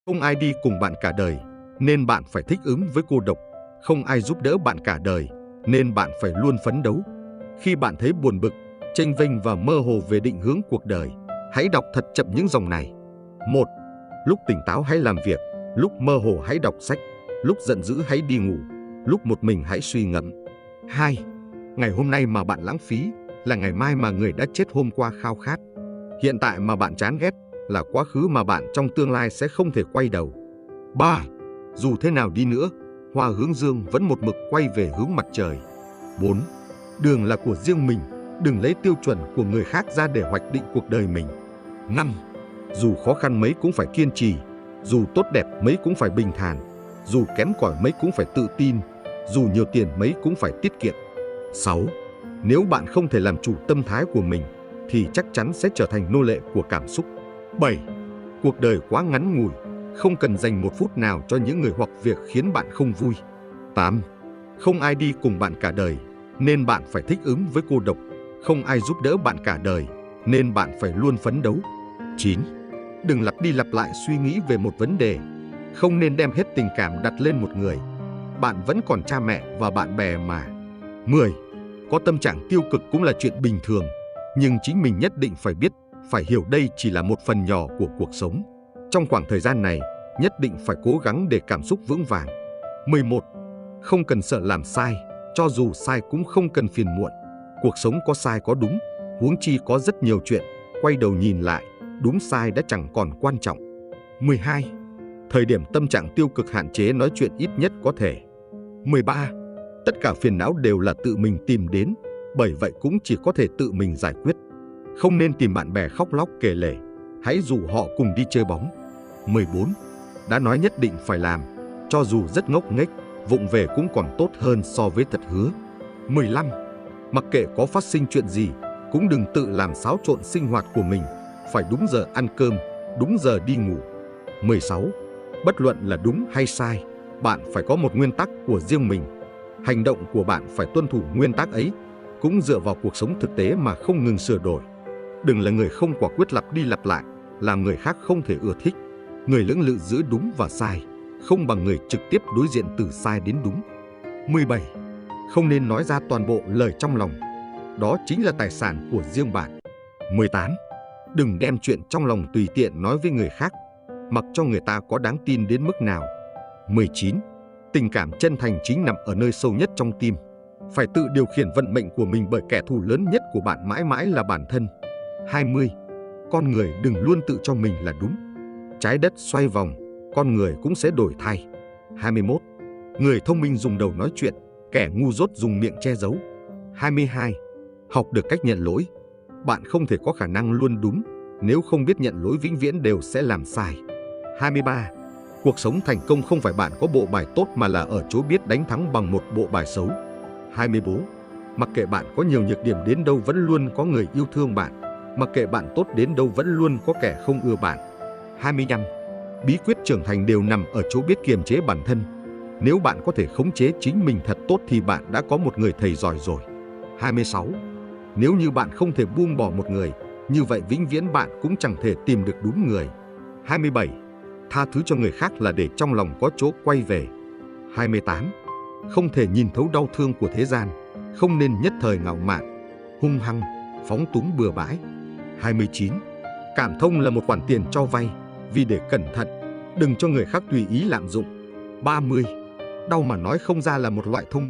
Không ai đi cùng bạn cả đời, nên bạn phải thích ứng với cô độc. Không ai giúp đỡ bạn cả đời, nên bạn phải luôn phấn đấu. Khi bạn thấy buồn bực, chênh vênh và mơ hồ về định hướng cuộc đời, hãy đọc thật chậm những dòng này. 1. Lúc tỉnh táo hãy làm việc, lúc mơ hồ hãy đọc sách, lúc giận dữ hãy đi ngủ, lúc một mình hãy suy ngẫm. 2. Ngày hôm nay mà bạn lãng phí là ngày mai mà người đã chết hôm qua khao khát. Hiện tại mà bạn chán ghét là quá khứ mà bạn trong tương lai sẽ không thể quay đầu. 3. Dù thế nào đi nữa, hoa hướng dương vẫn một mực quay về hướng mặt trời. 4. Đường là của riêng mình, đừng lấy tiêu chuẩn của người khác ra để hoạch định cuộc đời mình. 5. Dù khó khăn mấy cũng phải kiên trì, dù tốt đẹp mấy cũng phải bình thản, dù kém cỏi mấy cũng phải tự tin, dù nhiều tiền mấy cũng phải tiết kiệm. 6. Nếu bạn không thể làm chủ tâm thái của mình, thì chắc chắn sẽ trở thành nô lệ của cảm xúc. 7. Cuộc đời quá ngắn ngủi, không cần dành một phút nào cho những người hoặc việc khiến bạn không vui. 8. Không ai đi cùng bạn cả đời, nên bạn phải thích ứng với cô độc. Không ai giúp đỡ bạn cả đời, nên bạn phải luôn phấn đấu. 9. Đừng lặp đi lặp lại suy nghĩ về một vấn đề. Không nên đem hết tình cảm đặt lên một người. Bạn vẫn còn cha mẹ và bạn bè mà. 10. Có tâm trạng tiêu cực cũng là chuyện bình thường, nhưng chính mình nhất định phải biết, phải hiểu đây chỉ là một phần nhỏ của cuộc sống. Trong khoảng thời gian này, nhất định phải cố gắng để cảm xúc vững vàng. 11. Không cần sợ làm sai, cho dù sai cũng không cần phiền muộn. Cuộc sống có sai có đúng, huống chi có rất nhiều chuyện, quay đầu nhìn lại, đúng sai đã chẳng còn quan trọng. 12. Thời điểm tâm trạng tiêu cực hạn chế nói chuyện ít nhất có thể. 13. Tất cả phiền não đều là tự mình tìm đến, bởi vậy cũng chỉ có thể tự mình giải quyết. Không nên tìm bạn bè khóc lóc kể lể, hãy rủ họ cùng đi chơi bóng. 14. Đã nói nhất định phải làm, cho dù rất ngốc nghếch, vụng về cũng còn tốt hơn so với thật hứa. 15. Mặc kệ có phát sinh chuyện gì, cũng đừng tự làm xáo trộn sinh hoạt của mình, phải đúng giờ ăn cơm, đúng giờ đi ngủ. 16. Bất luận là đúng hay sai, bạn phải có một nguyên tắc của riêng mình. Hành động của bạn phải tuân thủ nguyên tắc ấy, cũng dựa vào cuộc sống thực tế mà không ngừng sửa đổi. Đừng là người không quả quyết lặp đi lặp lại, làm người khác không thể ưa thích. Người lưỡng lự giữa đúng và sai, không bằng người trực tiếp đối diện từ sai đến đúng. 17. Không nên nói ra toàn bộ lời trong lòng. Đó chính là tài sản của riêng bạn. 18. Đừng đem chuyện trong lòng tùy tiện nói với người khác, mặc cho người ta có đáng tin đến mức nào. 19. Tình cảm chân thành chính nằm ở nơi sâu nhất trong tim. Phải tự điều khiển vận mệnh của mình, bởi kẻ thù lớn nhất của bạn mãi mãi là bản thân. 20. Con người đừng luôn tự cho mình là đúng. Trái đất xoay vòng, con người cũng sẽ đổi thay. 21. Người thông minh dùng đầu nói chuyện, kẻ ngu dốt dùng miệng che giấu. 22. Học được cách nhận lỗi. Bạn không thể có khả năng luôn đúng, nếu không biết nhận lỗi vĩnh viễn đều sẽ làm sai. 23. Cuộc sống thành công không phải bạn có bộ bài tốt, mà là ở chỗ biết đánh thắng bằng một bộ bài xấu. 24. Mặc kệ bạn có nhiều nhược điểm đến đâu, vẫn luôn có người yêu thương bạn. Mặc kệ bạn tốt đến đâu, vẫn luôn có kẻ không ưa bạn. 25. Bí quyết trưởng thành đều nằm ở chỗ biết kiềm chế bản thân. Nếu bạn có thể khống chế chính mình thật tốt thì bạn đã có một người thầy giỏi rồi. 26. Nếu như bạn không thể buông bỏ một người, như vậy vĩnh viễn bạn cũng chẳng thể tìm được đúng người. 27. Tha thứ cho người khác là để trong lòng có chỗ quay về. 28. Không thể nhìn thấu đau thương của thế gian, không nên nhất thời ngạo mạn, hung hăng, phóng túng bừa bãi. 29. Cảm thông là một khoản tiền cho vay, vì để cẩn thận, đừng cho người khác tùy ý lạm dụng. 30. Đau mà nói không ra là một loại thông